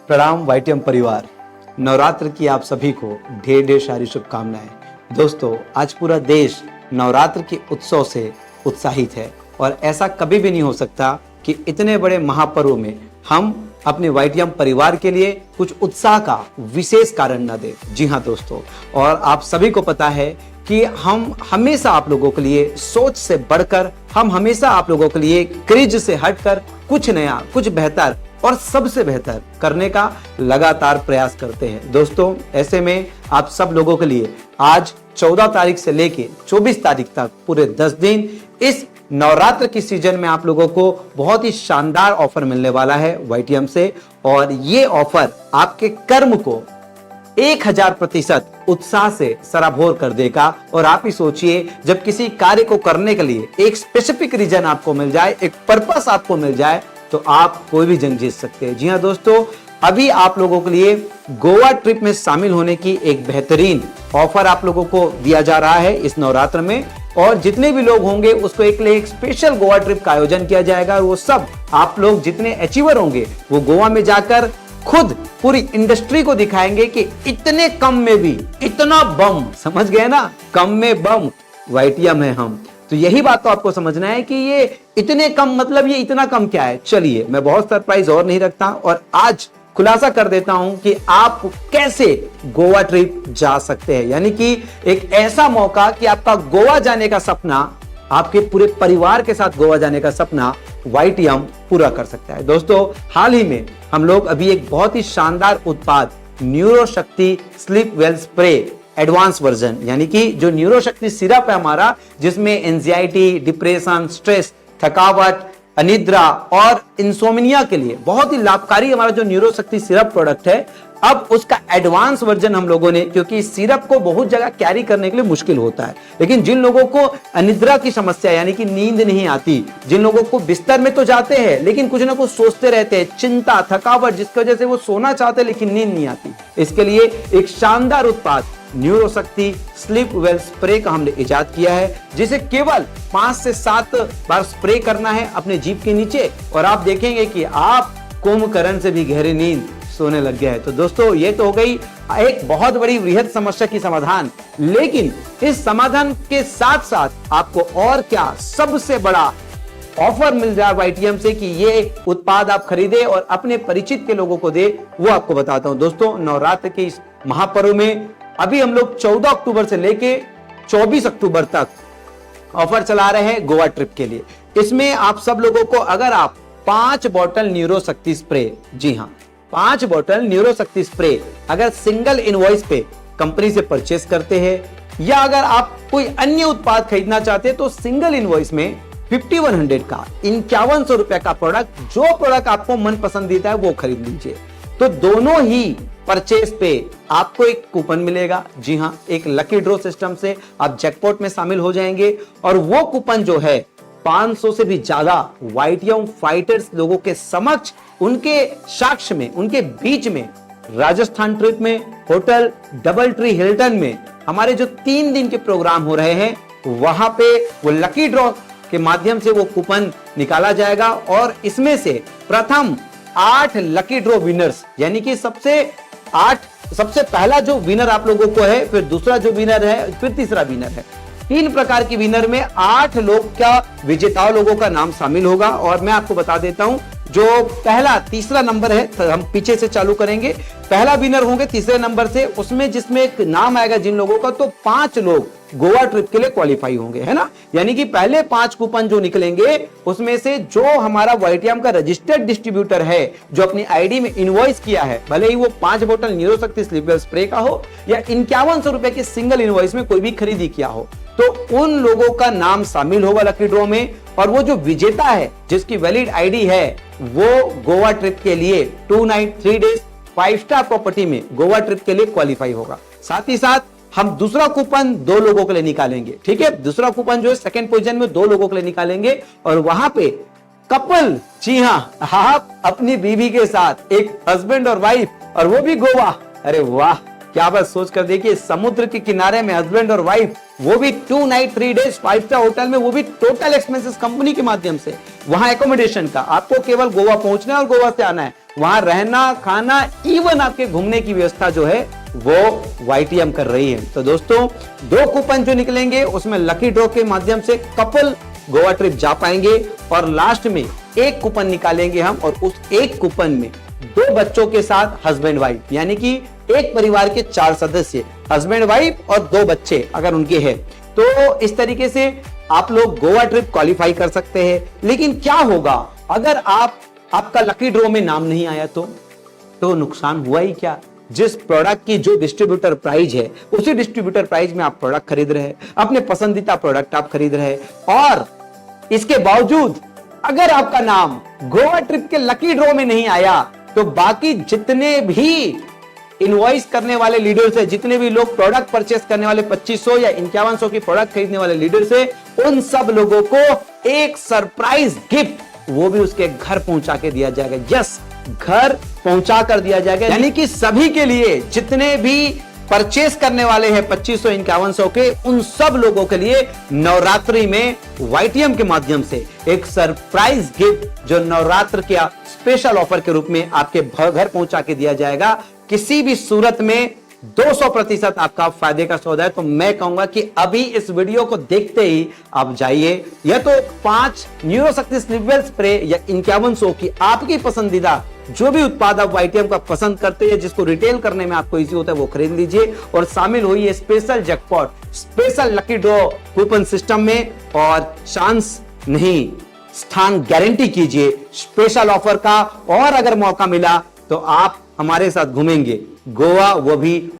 प्रणाम वाईटीएम परिवार। नवरात्र की आप सभी को ढेर ढेर सारी शुभकामनाएं। दोस्तों, आज पूरा देश नवरात्र के उत्सव से उत्साहित है और ऐसा कभी भी नहीं हो सकता कि इतने बड़े महापर्व में हम अपने वाईटीएम परिवार के लिए कुछ उत्साह का विशेष कारण न दें। जी हाँ दोस्तों, और आप सभी को पता है कि हम हमेशा आप लोगों के लिए सोच से बढ़कर, हम हमेशा आप लोगों के लिए क्रेज से हटकर कुछ नया, कुछ बेहतर और सबसे बेहतर करने का लगातार प्रयास करते हैं। दोस्तों, ऐसे में आप सब लोगों के लिए आज 14 तारीख से लेके 24 तारीख तक पूरे 10 दिन इस नवरात्र की सीजन में आप लोगों को बहुत ही शानदार ऑफर मिलने वाला है वाईटीएम से। और ये ऑफर आपके कर्म को 1000% उत्साह से सराबोर कर देगा। और आप ही सोचिए, जब किसी कार्य को करने के लिए एक स्पेसिफिक रीजन आपको मिल जाए, एक पर्पस आपको मिल जाए, तो आप कोई भी जंग जीत सकते हैं। जी हाँ दोस्तों, अभी आप लोगों के लिए गोवा ट्रिप में शामिल होने की एक बेहतरीन ऑफर आप लोगों को दिया जा रहा है इस नवरात्र में। और जितने भी लोग होंगे उसको एक स्पेशल गोवा ट्रिप का आयोजन किया जाएगा। और वो सब आप लोग जितने अचीवर होंगे वो गोवा में जाकर खुद पूरी इंडस्ट्री को दिखाएंगे कि इतने कम में भी इतना बम, समझ गए ना, कम में बम वाईटीएम है हम। तो यही बात तो आपको समझना है कि ये इतने कम, मतलब ये इतना कम क्या है। चलिए, मैं बहुत सरप्राइज और नहीं रखता और आज खुलासा कर देता हूं कि आप कैसे गोवा ट्रिप जा सकते हैं। यानी कि एक ऐसा मौका कि आपका गोवा जाने का सपना, आपके पूरे परिवार के साथ गोवा जाने का सपना वाईटीएम पूरा कर सकता है। दोस्तों, हाल ही में हम लोग अभी एक बहुत ही शानदार उत्पाद Neuroshakti sleep well spray advance version, यानी कि जो न्यूरोशक्ति सिरप है हमारा, जिसमें एंजाइटी, डिप्रेशन, स्ट्रेस, थकावट, अनिद्रा और इंसोम्निया के लिए बहुत ही लाभकारी हमारा जो न्यूरोशक्ति सिरप प्रोडक्ट है, अब उसका एडवांस वर्जन हम लोगों ने, क्योंकि सिरप को बहुत जगह कैरी करने के लिए मुश्किल होता है, लेकिन जिन लोगों को अनिद्रा की समस्या यानी कि नींद नहीं आती, जिन लोगों को बिस्तर में तो जाते हैं लेकिन कुछ ना कुछ सोचते रहते हैं, चिंता, थकावट, जिसकी वजह से वो सोना चाहते हैं लेकिन नींद नहीं आती, इसके लिए एक शानदार उत्पाद न्यूरोशक्ति स्लीप वेल स्प्रे का हमने इजाद किया है, जिसे केवल 5 से 7 बार स्प्रे करना है अपने जीभ के नीचे और आप देखेंगे कि आप कुंभकर्ण से भी गहरी नींद सोने लग गया है। तो दोस्तों, ये तो हो गई एक बहुत बड़ी वृहद समस्या की समाधान, लेकिन इस समाधान के साथ साथ आपको और क्या सबसे बड़ा ऑफर मिल जाए वाईटीएम से कि ये उत्पाद आप खरीदे और अपने परिचित के लोगों को दे, वो आपको बताता हूं। दोस्तों, नवरात्र के इस महापर्व में अभी हम लोग 14 अक्टूबर से लेके 24 अक्टूबर तक ऑफर चला रहे हैं गोवा ट्रिप के लिए। इसमें आप सब लोगों को, अगर आप 5 बॉटल न्यूरोशक्ति स्प्रे, जी हां 5 बॉटल न्यूरोशक्ति स्प्रे अगर सिंगल इनवॉइस पे कंपनी से परचेस करते हैं या अगर आप कोई अन्य उत्पाद खरीदना चाहते हैं तो सिंगल इनवॉइस में 5100 का 5100 रुपए का प्रोडक्ट, जो प्रोडक्ट आपको मन पसंदीदा है वो खरीद लीजिए। तो दोनों ही परचेस पे आपको एक कूपन मिलेगा। जी हां, एक लकी ड्रॉ सिस्टम से आप जैकपॉट में शामिल हो जाएंगे और वो कूपन जो है 500 से भी ज्यादा वाईटीएम फाइटर्स लोगों के समक्ष, उनके साक्ष्य में, उनके बीच में राजस्थान ट्रिप में होटल डबल ट्री हिल्टन में हमारे जो 3 दिन के प्रोग्राम हो रहे हैं, वहां पे वो लकी ड्रॉ के माध्यम से वो कूपन निकाला जाएगा और इसमें से प्रथम 8 लकी ड्रॉ विनर्स, यानी कि सबसे पहला जो विनर आप लोगों को है, फिर दूसरा जो विनर है, फिर तीसरा विनर है, 3 प्रकार की विनर में 8 लोग का विजेताओं लोगों का नाम शामिल होगा। और मैं आपको बता देता हूं, जो पहला तीसरा नंबर है, हम पीछे से चालू करेंगे, पहला विनर होंगे तीसरे नंबर से, उसमें जिसमें एक नाम आएगा जिन लोगों का, तो 5 लोग गोवा ट्रिप के लिए क्वालिफाई होंगे, है ना। यानी कि पहले 5 कूपन जो निकलेंगे उसमें से जो हमारा वाईटीएम का रजिस्टर्ड डिस्ट्रीब्यूटर है, जो अपनी आईडी में इनवॉइस किया है, भले ही वो 5 बोतल न्यूरोशक्ति स्लीप वेल स्प्रे का हो या 5100 रुपए के सिंगल इनवॉइस में कोई भी खरीदी किया हो, तो उन लोगों का नाम शामिल होगा लकी ड्रॉ में। और वो जो विजेता है, जिसकी वैलिड आईडी है, वो गोवा ट्रिप के लिए 2 नाइट 3 डेज 5 स्टार प्रॉपर्टी में गोवा ट्रिप के लिए क्वालिफाई होगा। साथ ही साथ हम दूसरा कूपन 2 लोगों के लिए निकालेंगे, ठीक है। दूसरा कूपन जो है सेकंड पोजीशन में 2 लोगों के लिए निकालेंगे और वहां पे कपल, जी हां, आप अपनी बीवी के साथ, एक हस्बैंड और वाइफ, और वो भी गोवा। अरे वाह, क्या बात, सोच कर देखिए, समुद्र के किनारे में हस्बैंड और वाइफ, वो भी 2 नाइट 3 डेज 5 स्टार होटल में, वो भी टोटल एक्सपेंसेस कंपनी के माध्यम से। वहां एकोमोडेशन का आपको केवल गोवा पहुंचना है और गोवा से आना है, वहां रहना, खाना, इवन आपके घूमने की व्यवस्था जो है वो YTM कर रही है। तो दोस्तों 2 कूपन जो निकलेंगे उसमें लकी ड्रॉ के माध्यम से कपल गोवा ट्रिप जा पाएंगे और लास्ट में 1 कूपन निकालेंगे हम, और उस 1 कूपन में 2 बच्चों के साथ हस्बैंड वाइफ, यानी कि एक परिवार के 4 सदस्य, हस्बैंड वाइफ और 2 बच्चे अगर उनके हैं, तो इस तरीके से आप लोग गोवा ट्रिप क्वालिफाई कर सकते हैं। लेकिन क्या होगा अगर आपका लकी ड्रॉ में नाम नहीं आया तो नुकसान हुआ ही क्या। जिस प्रोडक्ट की जो डिस्ट्रीब्यूटर प्राइस है उसी डिस्ट्रीब्यूटर प्राइस में आप प्रोडक्ट खरीद रहे हैं, अपने पसंदीदा प्रोडक्ट आप खरीद रहे हैं, और इसके बावजूद अगर आपका नाम गोवा ट्रिप के लकी ड्रॉ में नहीं आया तो बाकी जितने भी इनवॉइस करने वाले लीडर्स है, जितने भी लोग प्रोडक्ट परचेस करने वाले 2500 या 5100 की प्रोडक्ट खरीदने वाले लीडर्स है, उन सब लोगों को एक सरप्राइज गिफ्ट वो भी उसके घर पहुंचा के दिया जाएगा। यस, घर पहुंचा कर दिया जाएगा, यानी कि सभी के लिए जितने भी परचेस करने वाले हैं 2500 5100 के, उन सब लोगों के लिए नवरात्रि में YTM के माध्यम से एक सरप्राइज गिफ्ट जो नवरात्र के स्पेशल ऑफर के रूप में आपके घर पहुंचा के दिया जाएगा। किसी भी सूरत में 200% आपका फायदे का सौदा है। तो मैं कहूंगा कि अभी इस वीडियो को देखते ही आप जाइए, या तो 5 न्यूरोशक्ति स्लीपवेल स्प्रे या 5100 की आपकी पसंदीदा जो भी उत्पाद आप YTM का पसंद करते हैं, जिसको रिटेल करने में आपको इजी होता है, वो खरीद लीजिए और शामिल होइए special jackpot, special lucky draw coupon system में, और चांस नहीं स्थान गारंटी कीजिए स्पेशल ऑफर का। और अगर मौका मिला तो आप हमारे साथ घूमेंगे गोवा, वो भी